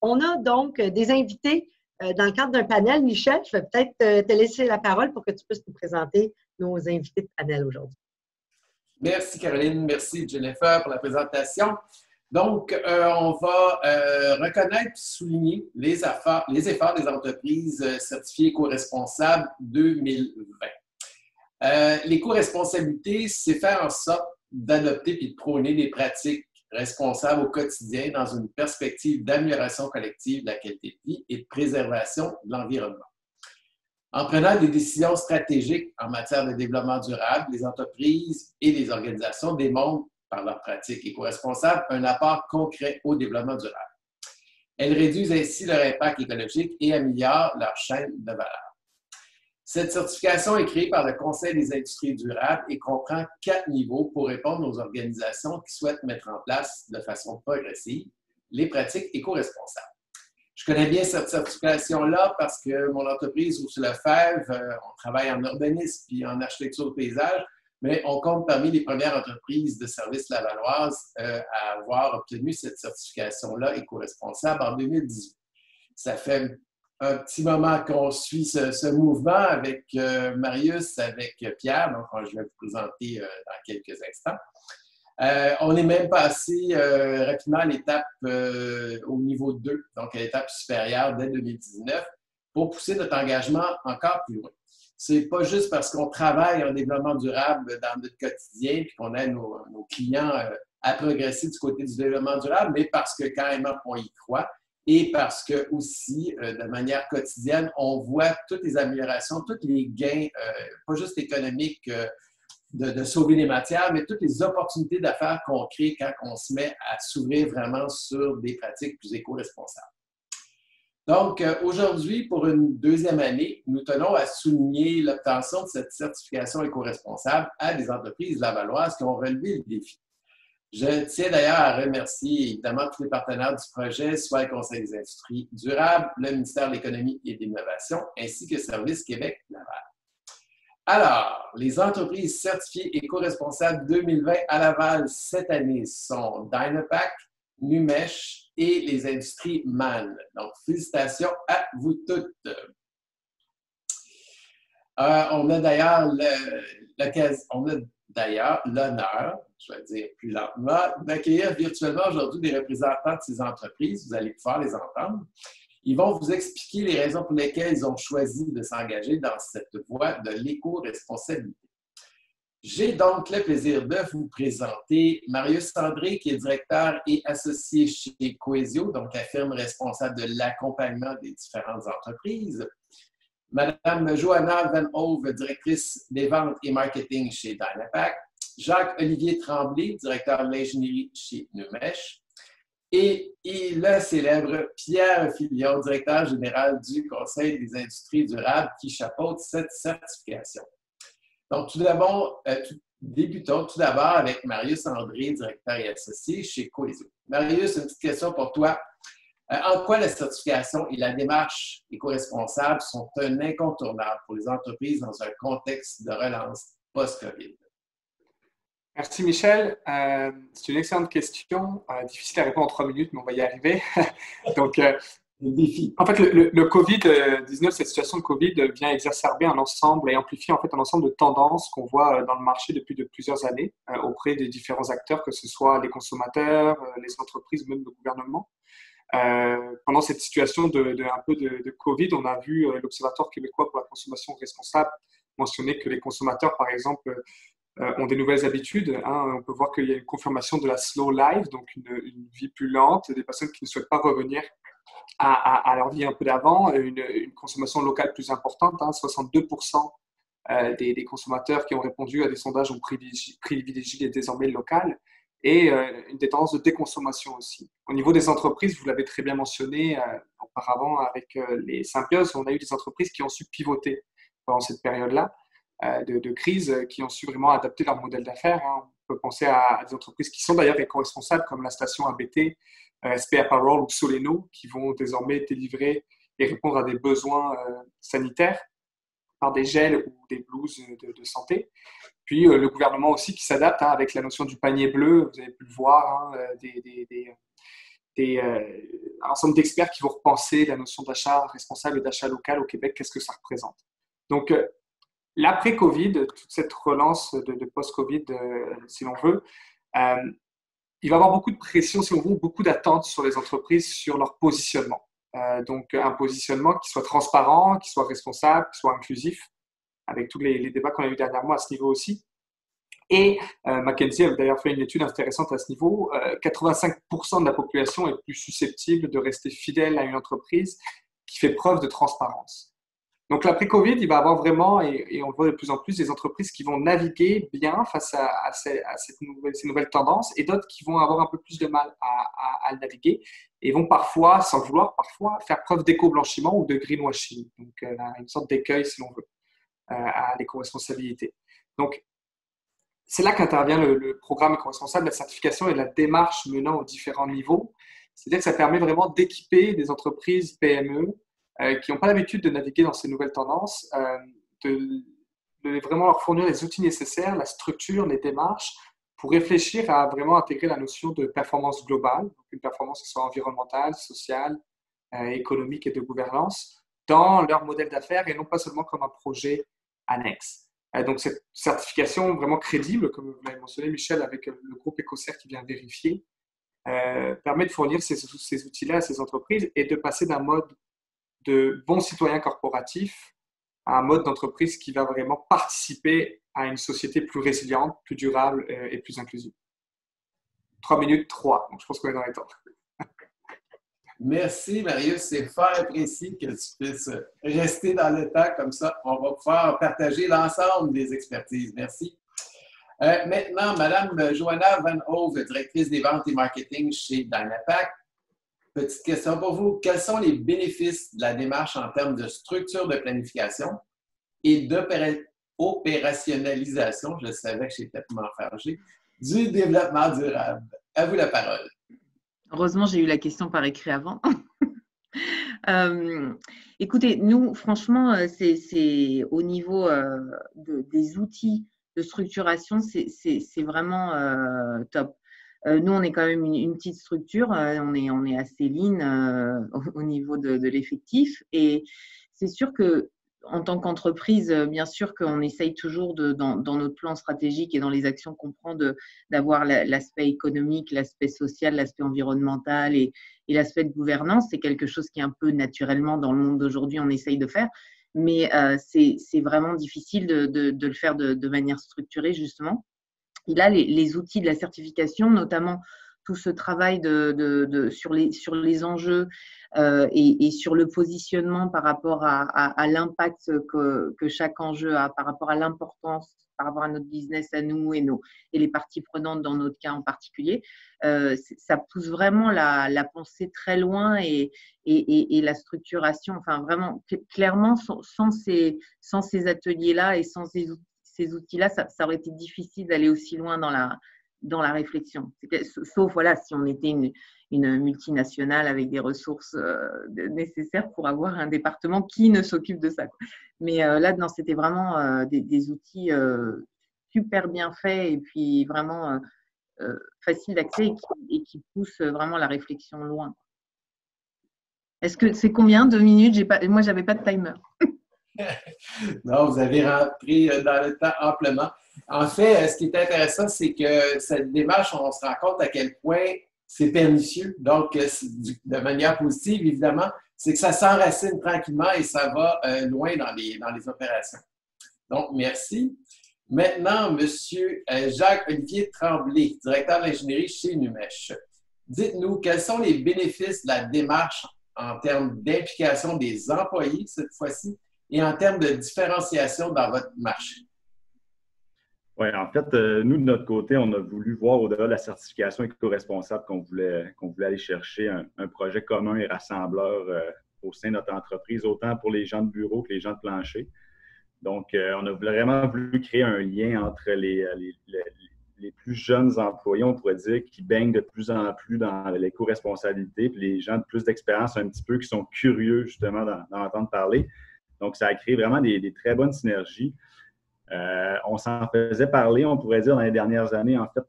On a donc des invités dans le cadre d'un panel. Michel, je vais peut-être te laisser la parole pour que tu puisses nous présenter nos invités de panel aujourd'hui. Merci Caroline, merci Jennifer pour la présentation. Donc, on va reconnaître et souligner les efforts des entreprises certifiées éco-responsables 2020. L'éco-responsabilité, c'est faire en sorte d'adopter et de prôner des pratiques responsables au quotidien dans une perspective d'amélioration collective de la qualité de vie et de préservation de l'environnement. En prenant des décisions stratégiques en matière de développement durable, les entreprises et les organisations démontrent, par leurs pratiques éco-responsables, un apport concret au développement durable. Elles réduisent ainsi leur impact écologique et améliorent leur chaîne de valeur. Cette certification est créée par le Conseil des industries durables et comprend 4 niveaux pour répondre aux organisations qui souhaitent mettre en place de façon progressive les pratiques éco-responsables. Je connais bien cette certification-là parce que mon entreprise, Ursula Fèvre, on travaille en urbanisme et en architecture de paysage, mais on compte parmi les premières entreprises de services lavalloises à avoir obtenu cette certification-là éco-responsable en 2018. Ça fait un petit moment qu'on suit ce mouvement avec Marius, avec Pierre, donc je vais vous présenter dans quelques instants. On est même passé rapidement à l'étape au niveau 2, donc à l'étape supérieure dès 2019, pour pousser notre engagement encore plus loin. C'est pas juste parce qu'on travaille en développement durable dans notre quotidien et qu'on aide nos clients à progresser du côté du développement durable, mais parce que carrément on y croit et parce que aussi, de manière quotidienne, on voit toutes les améliorations, tous les gains, pas juste économiques, de sauver les matières, mais toutes les opportunités d'affaires qu'on crée quand on se met à s'ouvrir vraiment sur des pratiques plus éco-responsables. Donc, aujourd'hui, pour une deuxième année, nous tenons à souligner l'obtention de cette certification éco-responsable à des entreprises lavalloises qui ont relevé le défi. Je tiens d'ailleurs à remercier évidemment tous les partenaires du projet, soit le Conseil des industries durables, le ministère de l'Économie et de l'Innovation, ainsi que Service Québec Laval. Alors, les entreprises certifiées éco-responsables 2020 à Laval cette année sont Dynapac, Numèche et les industries MAN. Donc, félicitations à vous toutes. On a d'ailleurs l'honneur, je vais le dire plus lentement, d'accueillir virtuellement aujourd'hui des représentants de ces entreprises. Vous allez pouvoir les entendre. Ils vont vous expliquer les raisons pour lesquelles ils ont choisi de s'engager dans cette voie de l'éco-responsabilité. J'ai donc le plaisir de vous présenter Marius André, qui est directeur et associé chez Coesio, donc la firme responsable de l'accompagnement des différentes entreprises. Madame Johanna Van Hove, directrice des ventes et marketing chez Dynapac. Jacques-Olivier Tremblay, directeur de l'ingénierie chez Numèche. Et le célèbre Pierre Filion, directeur général du Conseil des industries durables, qui chapeaute cette certification. Donc, débutons tout d'abord avec Marius André, directeur et associé chez Coesio. Marius, une petite question pour toi. En quoi la certification et la démarche éco-responsable sont un incontournable pour les entreprises dans un contexte de relance post-COVID? Merci Michel. C'est une excellente question. Difficile à répondre en 3 minutes, mais on va y arriver. Donc, en fait, le COVID-19, cette situation de COVID vient exacerber un ensemble et amplifier en fait un ensemble de tendances qu'on voit dans le marché depuis de plusieurs années auprès des différents acteurs, que ce soit les consommateurs, les entreprises, même le gouvernement. Pendant cette situation de COVID, on a vu l'Observatoire québécois pour la consommation responsable mentionner que les consommateurs, par exemple, ont des nouvelles habitudes. On peut voir qu'il y a une confirmation de la slow life, donc une vie plus lente, des personnes qui ne souhaitent pas revenir à leur vie un peu d'avant, une consommation locale plus importante. 62% des consommateurs qui ont répondu à des sondages ont privilégié désormais le local, et une tendance de déconsommation aussi. Au niveau des entreprises, vous l'avez très bien mentionné auparavant avec les symbioses, on a eu des entreprises qui ont su pivoter pendant cette période-là de crise, qui ont su vraiment adapter leur modèle d'affaires. On peut penser à des entreprises qui sont d'ailleurs éco-responsables comme la station ABT, SP Apparel ou Soleno, qui vont désormais délivrer et répondre à des besoins sanitaires par des gels ou des blouses de santé. Puis le gouvernement aussi qui s'adapte avec la notion du panier bleu. Vous avez pu le voir, un ensemble d'experts qui vont repenser la notion d'achat responsable et d'achat local au Québec, qu'est-ce que ça représente. Donc, l'après-Covid, toute cette relance de post-Covid, si l'on veut, il va y avoir beaucoup de pression, si on veut, beaucoup d'attentes sur les entreprises, sur leur positionnement. Donc, un positionnement qui soit transparent, qui soit responsable, qui soit inclusif, avec tous les débats qu'on a eu dernièrement à ce niveau aussi. Et McKinsey a d'ailleurs fait une étude intéressante à ce niveau. 85% de la population est plus susceptible de rester fidèle à une entreprise qui fait preuve de transparence. Donc, l'après-Covid, il va y avoir vraiment, et on le voit de plus en plus, des entreprises qui vont naviguer bien face à ces nouvelles tendances et d'autres qui vont avoir un peu plus de mal à le naviguer et vont parfois, sans le vouloir, faire preuve d'éco-blanchiment ou de greenwashing. Donc, une sorte d'écueil, si l'on veut, à l'éco-responsabilité. Donc, c'est là qu'intervient le programme éco-responsable, la certification et la démarche menant aux différents niveaux. C'est-à-dire que ça permet vraiment d'équiper des entreprises PME qui n'ont pas l'habitude de naviguer dans ces nouvelles tendances, de vraiment leur fournir les outils nécessaires, la structure, les démarches, pour réfléchir à vraiment intégrer la notion de performance globale, donc une performance qui soit environnementale, sociale, économique et de gouvernance, dans leur modèle d'affaires et non pas seulement comme un projet annexe. Donc, cette certification vraiment crédible, comme vous l'avez mentionné, Michel, avec le groupe EcoCert qui vient vérifier, permet de fournir ces outils-là à ces entreprises et de passer d'un mode de bons citoyens corporatifs à un mode d'entreprise qui va vraiment participer à une société plus résiliente, plus durable et plus inclusive. 3 minutes 3, donc je pense qu'on est dans les temps. Merci, Marius. C'est fort apprécié que tu puisses rester dans le temps comme ça. On va pouvoir partager l'ensemble des expertises. Merci. Maintenant, Mme Joanna Van Hove, directrice des ventes et marketing chez Dynapack. Petite question pour vous. Quels sont les bénéfices de la démarche en termes de structure de planification et d'opérationnalisation, je savais que j'étais m'enfarger, du développement durable? À vous la parole. Heureusement, j'ai eu la question par écrit avant. Écoutez, nous, franchement, c'est au niveau des outils de structuration, c'est vraiment top. Nous, on est quand même une petite structure, on est assez lean au niveau de l'effectif et c'est sûr que en tant qu'entreprise, bien sûr qu'on essaye toujours dans notre plan stratégique et dans les actions qu'on prend d'avoir l'aspect économique, l'aspect social, l'aspect environnemental et l'aspect de gouvernance. C'est quelque chose qui est un peu naturellement dans le monde d'aujourd'hui, on essaye de faire. Mais c'est vraiment difficile de le faire de manière structurée, justement. Et là, les outils de la certification, notamment tout ce travail sur les enjeux et sur le positionnement par rapport à l'impact que chaque enjeu a, par rapport à l'importance, par rapport à notre business à nous et les parties prenantes dans notre cas en particulier, ça pousse vraiment la pensée très loin et la structuration. Enfin, vraiment, clairement, sans ces ateliers-là et sans ces outils-là, ça aurait été difficile d'aller aussi loin dans la réflexion. Sauf voilà, si on était une multinationale avec des ressources nécessaires pour avoir un département qui ne s'occupe de ça. Mais là, non, c'était vraiment des outils super bien faits et puis vraiment faciles d'accès et qui poussent vraiment la réflexion loin. Est-ce que c'est combien? 2 minutes? Moi, je n'avais pas de timer. Non, vous avez rentré dans le temps amplement. En fait, ce qui est intéressant, c'est que cette démarche, on se rend compte à quel point c'est pernicieux. Donc, de manière positive, évidemment, c'est que ça s'enracine tranquillement et ça va loin dans les opérations. Donc, merci. Maintenant, M. Jacques-Olivier Tremblay, directeur d'ingénierie chez Numèche. Dites-nous, quels sont les bénéfices de la démarche en termes d'implication des employés cette fois-ci et en termes de différenciation dans votre marché? Oui, en fait, nous, de notre côté, on a voulu voir au-delà de la certification éco-responsable qu'on voulait aller chercher un projet commun et rassembleur au sein de notre entreprise, autant pour les gens de bureau que les gens de plancher. Donc, on a vraiment voulu créer un lien entre les plus jeunes employés, on pourrait dire, qui baignent de plus en plus dans l'éco-responsabilité, puis les gens de plus d'expérience un petit peu qui sont curieux, justement, d'en entendre parler. Donc, ça a créé vraiment des très bonnes synergies. On s'en faisait parler, on pourrait dire, dans les dernières années. En fait,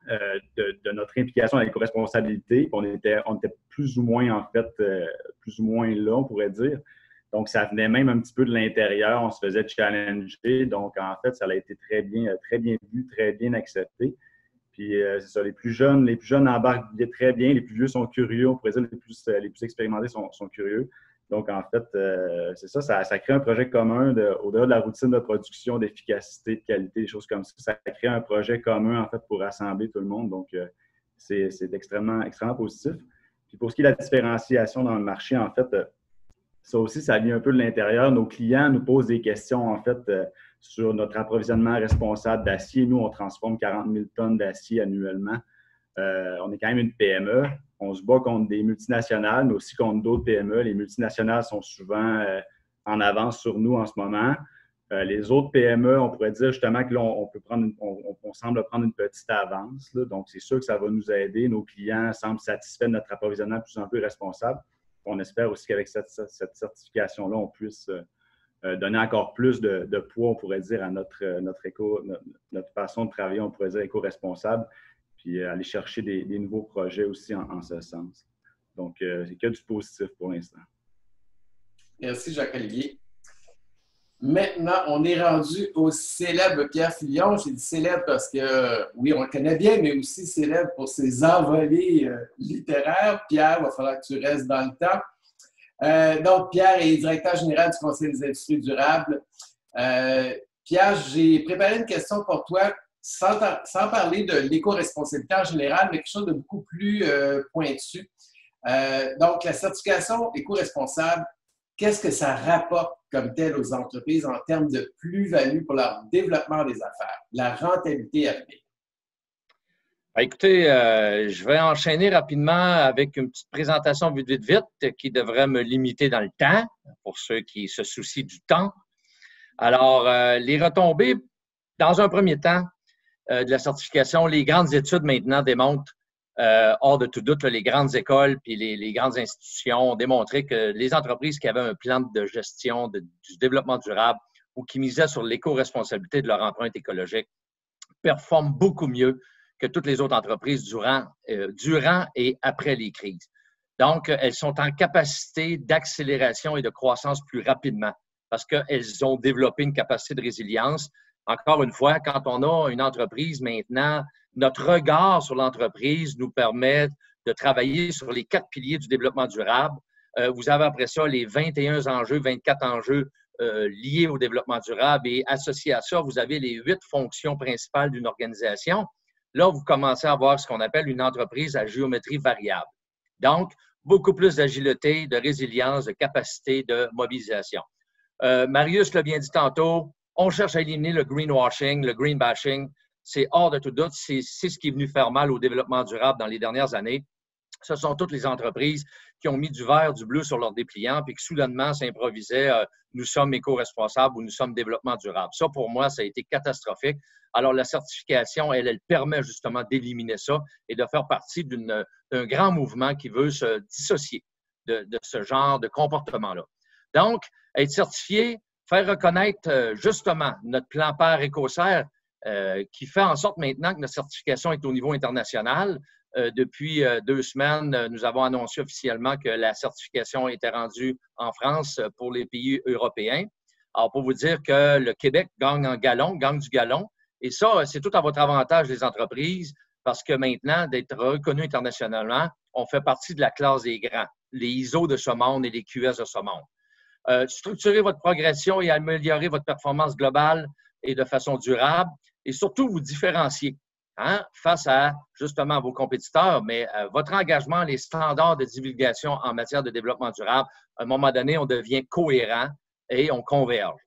de notre implication à l'éco-responsabilité. On était plus ou moins, en fait, plus ou moins là, on pourrait dire. Donc, ça venait même un petit peu de l'intérieur. On se faisait challenger. Donc, en fait, ça a été très bien vu, très bien accepté. Puis, c'est ça, les plus jeunes embarquent très bien. Les plus vieux sont curieux. On pourrait dire les plus expérimentés sont curieux. Donc, en fait, c'est ça, ça crée un projet commun au-delà de la routine de production, d'efficacité, de qualité, des choses comme ça. Ça crée un projet commun, en fait, pour rassembler tout le monde. Donc, c'est extrêmement, extrêmement positif. Puis, pour ce qui est de la différenciation dans le marché, en fait, ça aussi, ça vient un peu de l'intérieur. Nos clients nous posent des questions, en fait, sur notre approvisionnement responsable d'acier. Nous, on transforme 40 000 tonnes d'acier annuellement. On est quand même une PME. On se bat contre des multinationales, mais aussi contre d'autres PME. Les multinationales sont souvent en avance sur nous en ce moment. Les autres PME, on pourrait dire justement que là, on semble prendre une petite avance. Là. Donc, c'est sûr que ça va nous aider. Nos clients semblent satisfaits de notre approvisionnement de plus en plus responsable. On espère aussi qu'avec cette certification-là, on puisse donner encore plus de poids, on pourrait dire, à notre façon de travailler, on pourrait dire éco-responsable, puis aller chercher des nouveaux projets aussi en ce sens. Donc, c'est que du positif pour l'instant. Merci, Jacques-Olivier. Maintenant, on est rendu au célèbre Pierre Filion. J'ai dit célèbre parce que, oui, on le connaît bien, mais aussi célèbre pour ses envolées littéraires. Pierre, il va falloir que tu restes dans le temps. Donc, Pierre est directeur général du Conseil des industries durables. Pierre, j'ai préparé une question pour toi, sans parler de l'éco-responsabilité en général, mais quelque chose de beaucoup plus pointu. Donc, la certification éco-responsable, qu'est-ce que ça rapporte comme tel aux entreprises en termes de plus-value pour leur développement des affaires, la rentabilité à venir? Écoutez, je vais enchaîner rapidement avec une petite présentation vite, qui devrait me limiter dans le temps, pour ceux qui se soucient du temps. Alors, les retombées, dans un premier temps, de la certification, les grandes études maintenant démontrent, hors de tout doute, les grandes écoles puis les grandes institutions ont démontré que les entreprises qui avaient un plan de gestion du développement durable ou qui misaient sur l'éco-responsabilité de leur empreinte écologique performent beaucoup mieux que toutes les autres entreprises durant et après les crises. Donc, elles sont en capacité d'accélération et de croissance plus rapidement parce qu'elles ont développé une capacité de résilience. Encore une fois, quand on a une entreprise maintenant, notre regard sur l'entreprise nous permet de travailler sur les 4 piliers du développement durable. Vous avez après ça les 24 enjeux liés au développement durable et associés à ça, vous avez les 8 fonctions principales d'une organisation. Là, vous commencez à avoir ce qu'on appelle une entreprise à géométrie variable. Donc, beaucoup plus d'agilité, de résilience, de capacité de mobilisation. Marius l'a bien dit tantôt, on cherche à éliminer le greenwashing, le greenbashing. C'est hors de tout doute, c'est ce qui est venu faire mal au développement durable dans les dernières années. Ce sont toutes les entreprises qui ont mis du vert, du bleu sur leurs dépliants puis qui soudainement s'improvisaient nous sommes éco-responsables ou nous sommes développement durable. Ça, pour moi, ça a été catastrophique. Alors, la certification, elle permet justement d'éliminer ça et de faire partie d'un grand mouvement qui veut se dissocier de ce genre de comportement-là. Donc, être certifié, faire reconnaître justement notre plan PAR EcoCert qui fait en sorte maintenant que notre certification est au niveau international. Depuis 2 semaines, nous avons annoncé officiellement que la certification était rendue en France pour les pays européens. Alors, pour vous dire que le Québec gagne du galon. Et ça, c'est tout à votre avantage, les entreprises, parce que maintenant, d'être reconnu internationalement, on fait partie de la classe des grands, les ISO de ce monde et les QS de ce monde. Structurer votre progression et améliorer votre performance globale et de façon durable, et surtout vous différencier face à justement vos compétiteurs, mais votre engagement, les standards de divulgation en matière de développement durable, à un moment donné, on devient cohérent et on converge.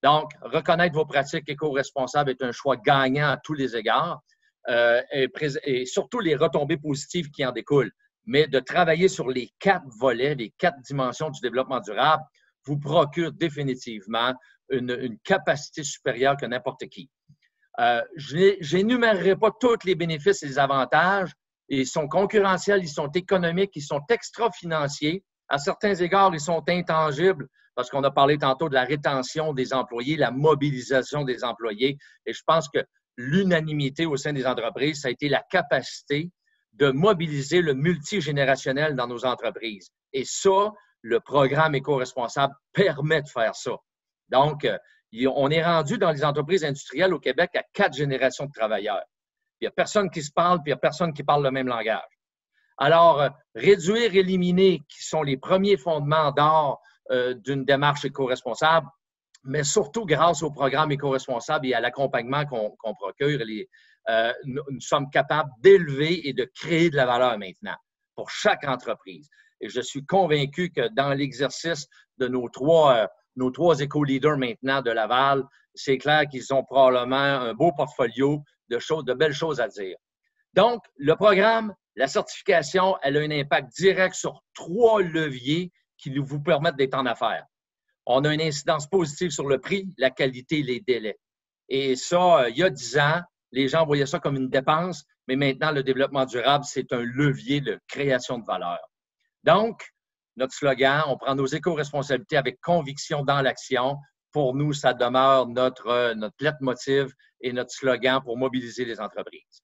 Donc, reconnaître vos pratiques éco-responsables est un choix gagnant à tous les égards et surtout les retombées positives qui en découlent. Mais de travailler sur les 4 volets, les 4 dimensions du développement durable vous procure définitivement une capacité supérieure que n'importe qui. Je n'énumérerai pas tous les bénéfices et les avantages. Ils sont concurrentiels, ils sont économiques, ils sont extra-financiers. À certains égards, ils sont intangibles parce qu'on a parlé tantôt de la rétention des employés, la mobilisation des employés. Et je pense que l'unanimité au sein des entreprises, ça a été la capacité de mobiliser le multigénérationnel dans nos entreprises. Et ça, le programme éco-responsable permet de faire ça. Donc, on est rendu dans les entreprises industrielles au Québec à 4 générations de travailleurs. Il n'y a personne qui se parle, puis il n'y a personne qui parle le même langage. Alors, réduire, éliminer, qui sont les premiers fondements d'or d'une démarche éco-responsable, mais surtout grâce au programme éco-responsable et à l'accompagnement qu'on procure, nous sommes capables d'élever et de créer de la valeur maintenant pour chaque entreprise. Et je suis convaincu que dans l'exercice de nos trois éco-leaders maintenant de Laval, c'est clair qu'ils ont probablement un beau portfolio de belles choses à dire. Donc, le programme, la certification, elle a un impact direct sur 3 leviers qui vous permettent d'être en affaires. On a une incidence positive sur le prix, la qualité et les délais. Et ça, il y a 10 ans, les gens voyaient ça comme une dépense, mais maintenant, le développement durable, c'est un levier de création de valeur. Donc, notre slogan, on prend nos éco-responsabilités avec conviction dans l'action. Pour nous, ça demeure notre leitmotiv et notre slogan pour mobiliser les entreprises.